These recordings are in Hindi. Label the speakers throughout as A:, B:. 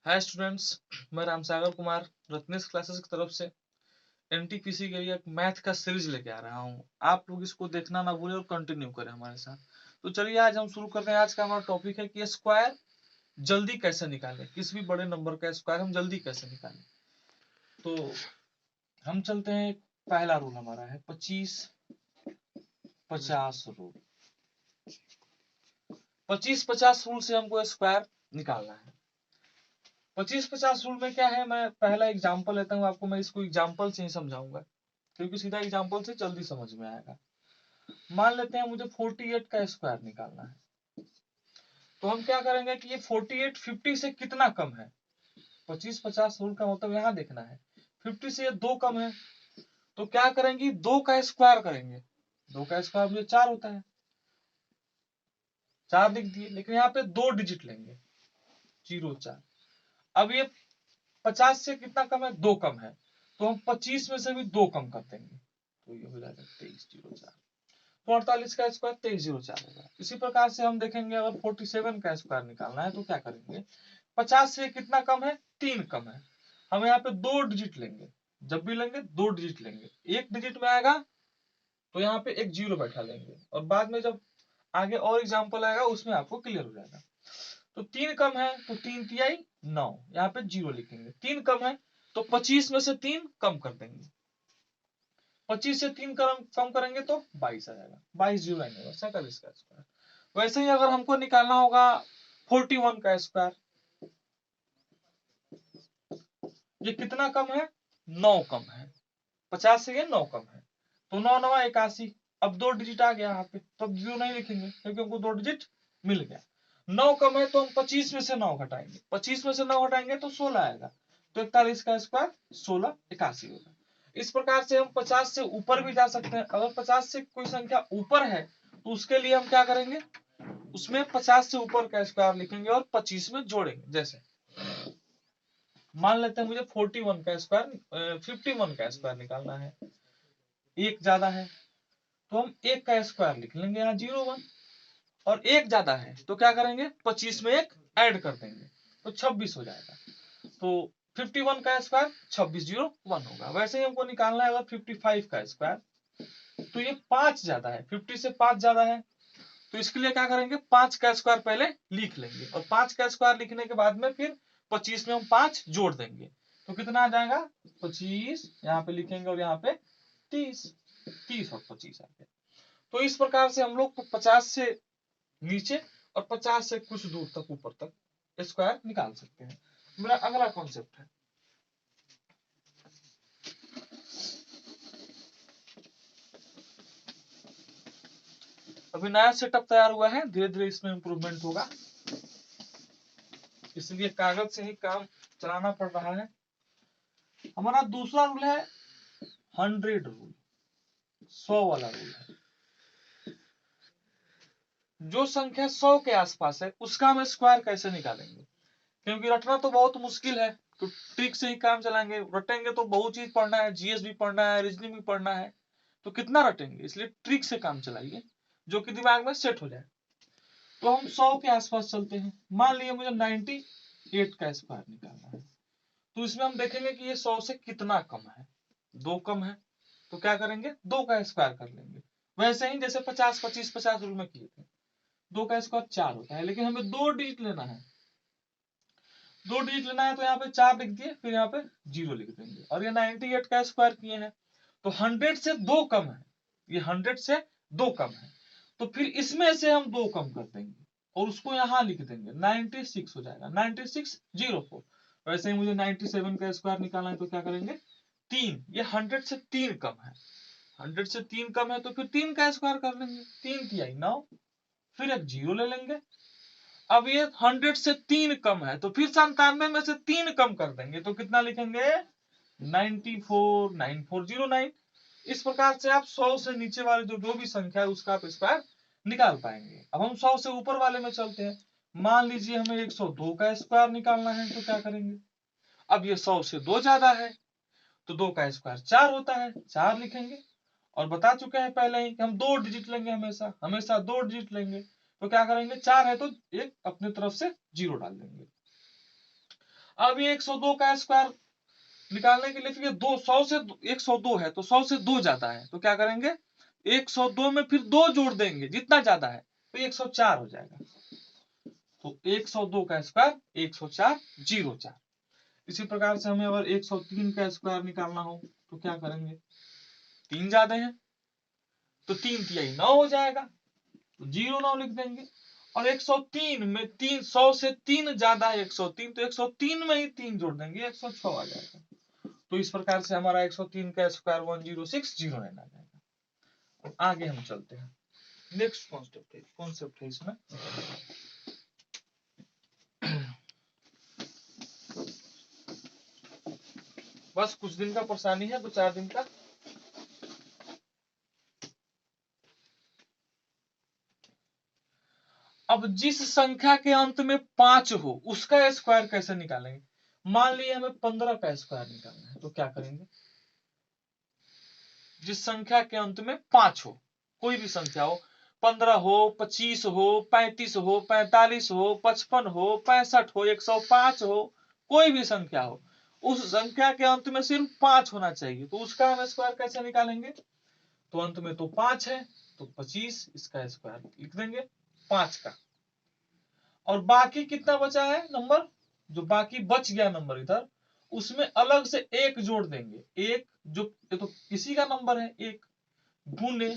A: हाय स्टूडेंट्स, मैं रामसागर कुमार रत्नेश क्लासेस की तरफ से एनटीपीसी के लिए एक मैथ का सीरीज लेके आ रहा हूँ। आप लोग इसको देखना ना भूलें और कंटिन्यू करें हमारे साथ। तो चलिए आज हम शुरू करते हैं। आज का हमारा टॉपिक है कि स्क्वायर जल्दी कैसे निकालें, किसी भी बड़े नंबर का स्क्वायर हम जल्दी कैसे निकालें। तो हम चलते हैं। पहला रूल हमारा है 25-50 रूल। 25-50 रूल से हमको स्क्वायर निकालना है। 25-50 रूल में क्या है, मैं पहला एग्जांपल लेता हूँ आपको। मैं इसको एग्जांपल से ही समझाऊंगा क्योंकि सीधा एग्जांपल से जल्दी समझ में आएगा। मान लेते हैं मुझे 48 का स्क्वायर निकालना है। तो हम क्या करेंगे कि ये 48 50 से कितना कम है। 25-50 रूल का मतलब यहाँ देखना है 50 से ये 2 कम है। तो क्या करेंगे, 2 का स्क्वायर करेंगे। 2 का स्क्वायर मुझे 4 होता है, 4 लिख दिए। लेकिन यहाँ पे 2 डिजिट लेंगे, 0-4। अब ये 50 से कितना कम है, 2 कम है। तो हम 25 में से भी 2 कम कर देंगे। तो ये हो जाएगा 23-0-4। तो 48 का स्क्वायर 23-0-4 होगा। इसी प्रकार से हम देखेंगे अगर 47 का स्क्वायर निकालना है तो क्या करेंगे, 50 से कितना कम है, 3 कम है। हम यहाँ पे 2 डिजिट लेंगे। जब भी लेंगे 2 डिजिट लेंगे। एक डिजिट में आएगा तो यहाँ पे एक 0 बैठा लेंगे और बाद में जब आगे और एग्जाम्पल आएगा उसमें आपको क्लियर हो जाएगा। तो 3 कम है तो 3 तिहाई 9, यहाँ पे 0 लिखेंगे। 3 कम है तो 25 में से 3 कम कर देंगे। 25 से 3 कम करेंगे तो 22 आ जाएगा। 22 आएगा 47 का स्क्वायर। वैसे ही अगर हमको निकालना होगा 41 का स्क्वायर, ये कितना कम है, 9 कम है। 50 से ये 9 कम है तो 9 9 81। अब 2 डिजिट आ गया यहाँ पे तो 0 नहीं लिखेंगे क्योंकि हमको 2 डिजिट मिल गया। 9 कम है तो हम 25 में से 9 घटाएंगे। 25 में से 9 घटाएंगे तो 16 आएगा। तो 41 का स्क्वायर 1681 होगा। इस प्रकार से हम 50 से ऊपर भी जा सकते हैं। अगर 50 से कोई संख्या ऊपर है तो उसके लिए हम क्या करेंगे, उसमें 50 से ऊपर का स्क्वायर लिखेंगे और 25 में जोड़ेंगे। जैसे मान लेते हैं मुझे 41 का स्क्वायर 51 का स्क्वायर निकालना है। एक ज्यादा है तो हम 1 का स्क्वायर लिख लेंगे यहाँ 01। और एक ज्यादा है तो क्या करेंगे, 25 में 1 ऐड कर देंगे तो 26 हो जाएगा। तो 51 का स्क्वायर 2601 होगा। वैसे ही हमको निकालना है अगर 55 का स्क्वायर। तो ये 5 ज्यादा है, 50 से 5 ज्यादा है तो इसके लिए क्या करेंगे, 5 का स्क्वायर पहले लिख लेंगे और 5 का स्क्वायर लिखने के बाद में फिर 25 में हम 5 जोड़ देंगे तो कितना आ जाएगा, 25 यहाँ पे लिखेंगे और यहाँ पे 30 और 25 आ गया। तो इस प्रकार से हम लोग 50 से नीचे और 50 से कुछ दूर तक ऊपर तक स्क्वायर निकाल सकते हैं। मेरा अगला कॉन्सेप्ट है, अभी नया सेटअप तैयार हुआ है, धीरे धीरे इसमें इंप्रूवमेंट होगा, इसलिए कागज से ही काम चलाना पड़ रहा है। हमारा दूसरा रूल है 100 रूल, 100 वाला रूल है। जो संख्या 100 के आसपास है उसका हम स्क्वायर कैसे निकालेंगे, क्योंकि रटना तो बहुत मुश्किल है तो ट्रिक से ही काम चलाएंगे। रटेंगे तो बहुत चीज पढ़ना है, जीएस भी पढ़ना है, रीजनिंग भी पढ़ना है, तो कितना रटेंगे, इसलिए ट्रिक से काम चलाइए जो कि दिमाग में सेट हो जाए। तो हम 100 के आसपास चलते हैं। मान लिया मुझे 98 का स्क्वायर निकालना है तो इसमें हम देखेंगे कि ये 100 से कितना कम है। 2 कम है तो क्या करेंगे, 2 का स्क्वायर कर लेंगे। वैसे ही जैसे 50-25-50 रूल में किए थे। 2 का स्क्वायर 4 होता है, लेकिन हमें 2 डिजिट लेना है। 2 डिजिट लेना है तो यहाँ पे 4 लिख दिए, फिर यहाँ पे 0 लिख देंगे। और ये 98 का स्क्वायर किए हैं तो 100 से 2 कम है, ये 100 से 2 कम है तो फिर इसमें से हम 2 कम कर देंगे और उसको यहाँ लिख देंगे, 96 हो जाएगा, 9604। वैसे ही मुझे 97 का स्क्वायर निकालना है तो क्या करेंगे, 3, ये 100 से 3 कम है। 100 से 3 कम है तो फिर 3 का स्क्वायर कर लेंगे, 3 तिहाई 9, फिर एक 0 ले लेंगे। अब ये 100 से 3 कम है तो फिर 97 में से 3 कम कर देंगे तो कितना लिखेंगे, 94 इस प्रकार से आप 100 से नीचे वाले जो भी संख्या है उसका आप स्क्वायर निकाल पाएंगे। अब हम 100 से ऊपर वाले में चलते हैं। मान लीजिए हमें 102 का स्क्वायर निकालना है तो क्या करेंगे, अब ये 100 से 2 ज्यादा है तो 2 का स्क्वायर 4 होता है, 4 लिखेंगे। और बता चुके हैं पहले ही कि हम 2 डिजिट लेंगे, हमेशा हमेशा 2 डिजिट लेंगे। तो क्या करेंगे, 4 है तो एक अपनी तरफ से 0 डाल देंगे। अब ये 102 का स्क्वायर निकालने के लिए फिर 100 से 102 है तो 100 से 2 ज्यादा है तो क्या करेंगे 102 में फिर 2 जोड़ देंगे जितना ज्यादा है तो 104 हो जाएगा। तो 102 का स्क्वायर 104 04। इसी प्रकार से हमें अगर 103 का स्क्वायर निकालना हो तो क्या करेंगे 3 ज्यादा है तो 3 तिहाई 9 हो जाएगा तो 09 लिख देंगे। और 103 में 300 से 3 ज्यादा है 103 तो 103 में ही 3 जोड़ देंगे 106 आ जाएगा। तो इस प्रकार से हमारा 103 का स्क्वायर 1060 आ जाएगा। तो आगे हम चलते हैं नेक्स्ट कॉन्सेप्ट है इसमें बस कुछ दिन का परेशानी है 2-4 दिन का। अब जिस संख्या के अंत में 5 हो उसका स्क्वायर कैसे निकालेंगे। मान लीजिए हमें 15 का स्क्वायर निकालना है तो क्या करेंगे जिस संख्या के अंत में 5 हो कोई भी संख्या हो 15 हो 25 हो 35 हो 45 हो 55 हो 65 हो 105 हो कोई भी संख्या हो उस संख्या के अंत में सिर्फ 5 होना चाहिए तो उसका हम स्क्वायर कैसे निकालेंगे। तो अंत में तो 5 है तो 25 इसका स्क्वायर लिख देंगे 5 का। और बाकी कितना बचा है नंबर जो बाकी बच गया नंबर इधर उसमें अलग से एक जोड़ देंगे एक जो तो किसी का नंबर है एक गुने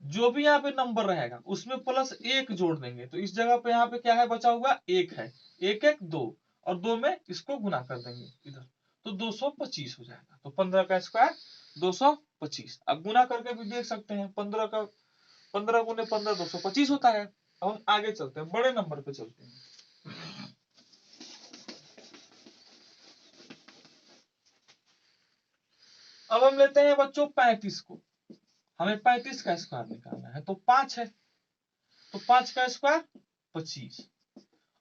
A: जो भी यहाँ पे नंबर रहेगा उसमें प्लस एक जोड़ देंगे तो इस जगह पे यहाँ पे क्या है बचा हुआ एक है एक एक 2 और 2 में इसको गुना कर देंगे इधर तो 225 हो जाएगा। तो 15 का स्क्वायर 225 अब गुना करके भी देख सकते हैं 15 का 15 गुने 15 225 होता है। अब हम आगे चलते हैं बड़े नंबर पे चलते हैं। अब हम लेते हैं बच्चों 35 को हमें 35 का स्क्वायर निकालना है तो 5 है तो 5 का स्क्वायर 25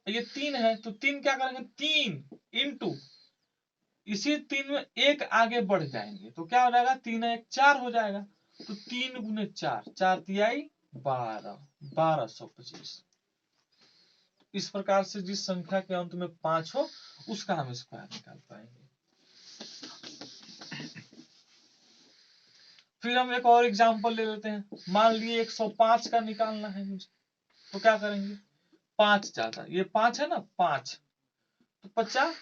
A: ये 3 है तो 3 क्या करेंगे 3 इंटू इसी 3 में एक आगे बढ़ जाएंगे तो क्या हो जाएगा 3 1 4 हो जाएगा तो 3 गुने 4 4 तिहाई 12 1225। इस प्रकार से जिस संख्या के अंत में 5 हो उसका हम स्क्वायर निकाल पाएंगे। फिर हम एक और एग्जांपल ले लेते हैं मान लिए 105 का निकालना है मुझे तो क्या करेंगे 5 ज्यादा ये 5 है ना 5 तो 50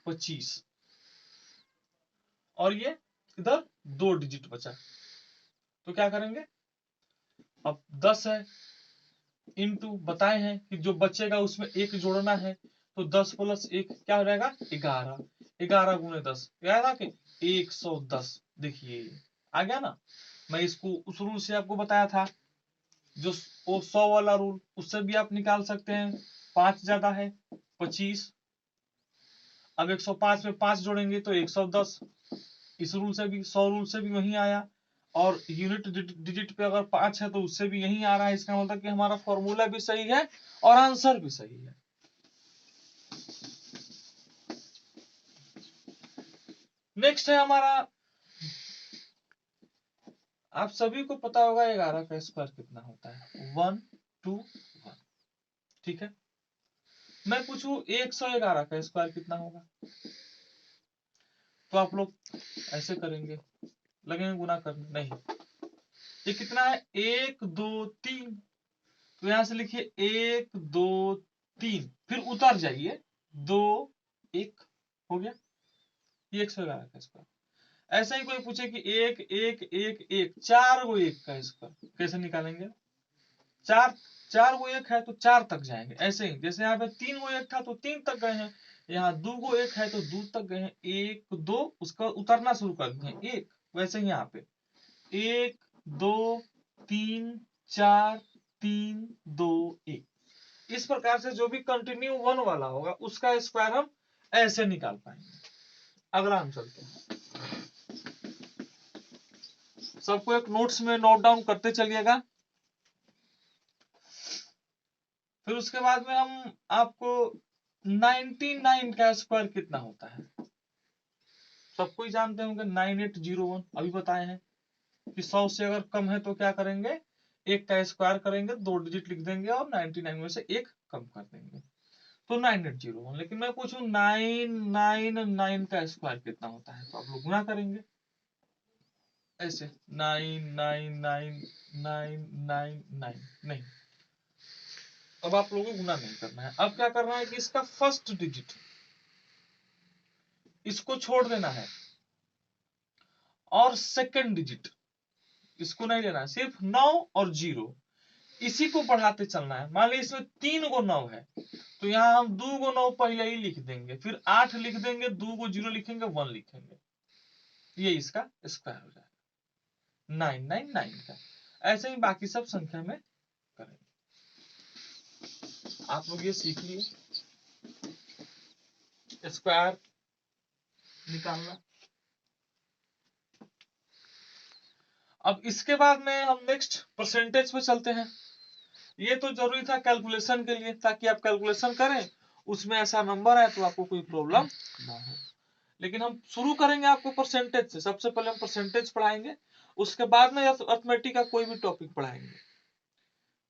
A: 25 और ये इधर 2 डिजिट बचा तो क्या करेंगे अब 10 है इंटू बताए हैं कि जो बचेगा उसमें एक जोड़ना है तो 10 प्लस 1 क्या हो जाएगा 11 11 गुने 10 क्या आएगा कि 110। देखिए आ गया ना मैं इसको उस रूल से आपको बताया था जो वो 100 वाला रूल उससे भी आप निकाल सकते हैं 5 ज्यादा है 25 अब 105 में 5 जोड़ेंगे तो 110 इस रूल से भी 100 रूल से भी वही आया और यूनिट डिजिट पे अगर 5 है तो उससे भी यही आ रहा है। इसका मतलब कि हमारा फॉर्मूला भी सही है और आंसर भी सही है। नेक्स्ट है हमारा आप सभी को पता होगा 11 का स्क्वायर कितना होता है 1 2 1 ठीक है। मैं पूछूं 111 का स्क्वायर कितना होगा तो आप लोग ऐसे करेंगे लगेंगे गुना करने नहीं ये कितना है 1 2 3 तो यहां से लिखिए 1 2 3 फिर उतर जाइए 2 1 हो गया ये 111 का स्क्वायर। ऐसा ही कोई पूछे कि 1 1 1 1 4 गो 1 का स्क्वायर कैसे निकालेंगे 4 गो 1 है तो 4 तक जाएंगे ऐसे ही जैसे यहाँ पे 3 गो 1 था तो 3 तक गए हैं यहाँ 2 गो 1 है तो 2 तक गए हैं 1 2 उसका उतरना शुरू कर दिए 1 वैसे ही यहाँ पे 1 2 3 4 3 2 1 इस प्रकार से जो भी कंटिन्यू 1 वाला होगा उसका स्क्वायर हम ऐसे निकाल पाएंगे। अगला हम चलते हैं सबको एक नोट्स में नोट डाउन करते चलिएगा। फिर उसके बाद में हम आपको 99 का स्क्वायर कितना होता है सबको ही जानते होंगे 9801 अभी बताए हैं कि 100 से अगर कम है तो क्या करेंगे एक का स्क्वायर करेंगे 2 डिजिट लिख देंगे और 99 में से एक कम कर देंगे। तो 9801। लेकिन मैं पूछूं 999 का स्क्वायर कितना होता है, तो आप लोग गुना करेंगे ऐसे 99999 नहीं, अब आप लोगों को गुना नहीं करना है। अब क्या करना है कि इसका फर्स्ट डिजिट इसको छोड़ देना है और सेकंड डिजिट इसको नहीं लेना है, सिर्फ 9 और 0 इसी को बढ़ाते चलना है। मान लीजिए इसमें 3 गो 9 है, तो यहाँ हम 2 गो 9 पहले ही लिख देंगे, फिर 8 लिख देंगे, 2 गो 0 लिखेंगे, 1 लिखेंगे, ये इसका स्क्वायर हो जाएगा 999 का। ऐसे ही बाकी सब संख्या में करेंगे। आप लोग ये सीख लिए स्क्वायर निकालना। अब इसके बाद में हम नेक्स्ट परसेंटेज पे चलते हैं। ये तो जरूरी था कैलकुलेशन के लिए, ताकि आप कैलकुलेशन करें उसमें ऐसा नंबर है तो आपको कोई प्रॉब्लम ना हो। लेकिन हम शुरू करेंगे आपको परसेंटेज से। सबसे पहले हम परसेंटेज पढ़ाएंगे, उसके बाद में अर्थमेटिक का कोई भी टॉपिक पढ़ाएंगे,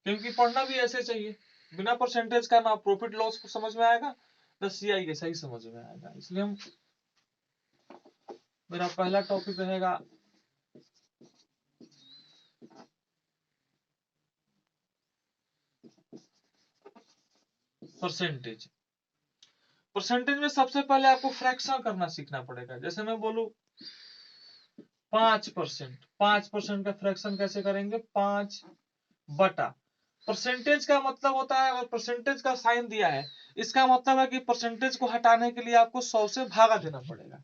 A: क्योंकि पढ़ना भी ऐसे चाहिए। बिना परसेंटेज का ना प्रॉफिट लॉस को समझ में आएगा ना CI के सही समझ में आएगा। इसलिए हम मेरा पहला टॉपिक रहेगा परसेंटेज। परसेंटेज में सबसे पहले आपको फ्रैक्शन करना सीखना पड़ेगा। जैसे मैं बोलूं 5%, 5% का फ्रैक्शन कैसे करेंगे, 5 बटा परसेंटेज का मतलब होता है, अगर परसेंटेज का साइन दिया है इसका मतलब है कि परसेंटेज को हटाने के लिए आपको 100 से भागा देना पड़ेगा।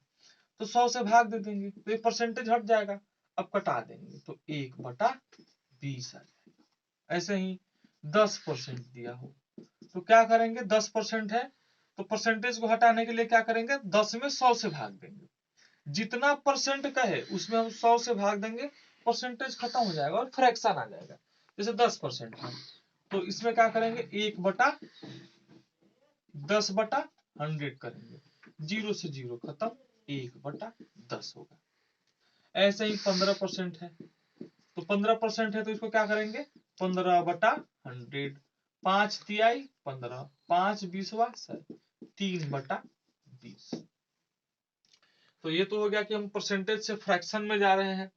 A: तो 100 से भाग दे देंगे तो ये परसेंटेज हट जाएगा। अब कटा देंगे तो 1/20 आ जाएगा। ऐसे ही 10% दिया हो तो क्या करेंगे, 10% है तो परसेंटेज को हटाने के लिए क्या करेंगे, 10 में 100 से भाग देंगे। जितना परसेंट का है उसमें हम 100 से भाग देंगे, परसेंटेज खत्म हो जाएगा और फ्रैक्शन आ जाएगा। जैसे 10% है तो इसमें क्या करेंगे, 1/10/100 करेंगे, 0 से 0 खत्म, 1/10 होगा। ऐसे ही 15% है तो 15% है तो इसको क्या करेंगे, 15/100, 5 तिहाई 15, 5 20वां 3/20। तो ये तो हो गया कि हम परसेंटेज से फ्रैक्शन में जा रहे हैं।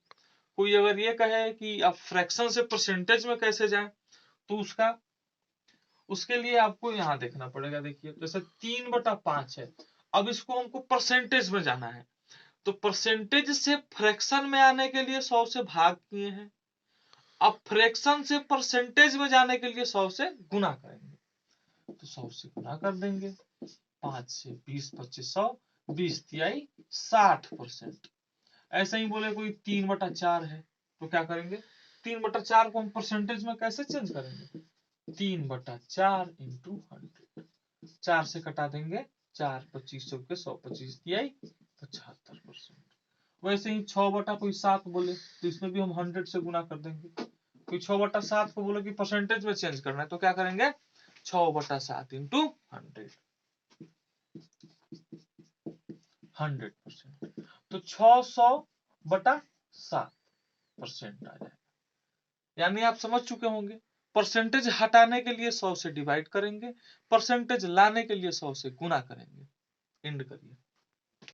A: कोई अगर ये कहे कि आप फ्रैक्शन से परसेंटेज में कैसे जाएं, तो उसके लिए आपको यहां देखना पड़ेगा। देखिए जैसे 3/5 है, अब इसको हमको परसेंटेज में जाना है, तो परसेंटेज से फ्रैक्शन में आने के लिए 100 से भाग किए हैं। अब फ्रैक्शन से परसेंटेज में जाने के लिए 100 से गुना करेंगे, तो 100 से गुना कर देंगे, 5 से 20 25 100, 20 तिहाई 60%। ऐसे ही बोले कोई 3/4 है तो क्या करेंगे, 3/4 को हम परसेंटेज में कैसे चेंज करेंगे, 3/4 इंटू 100, 4 से कटा देंगे, 4 25 चौके 100, 25 तिहाई 75%। वैसे ही 6/7 बोले तो इसमें भी हम 100 से गुना कर देंगे। कोई 6/7 को बोले कि परसेंटेज में चेंज करना है तो क्या करेंगे, 6/7 इंटू 100%। तो 600/7% आ जाएगा। यानी आप समझ चुके होंगे, परसेंटेज हटाने के लिए 100 से डिवाइड करेंगे, परसेंटेज लाने के लिए 100 से गुना करेंगे। एंड करिए।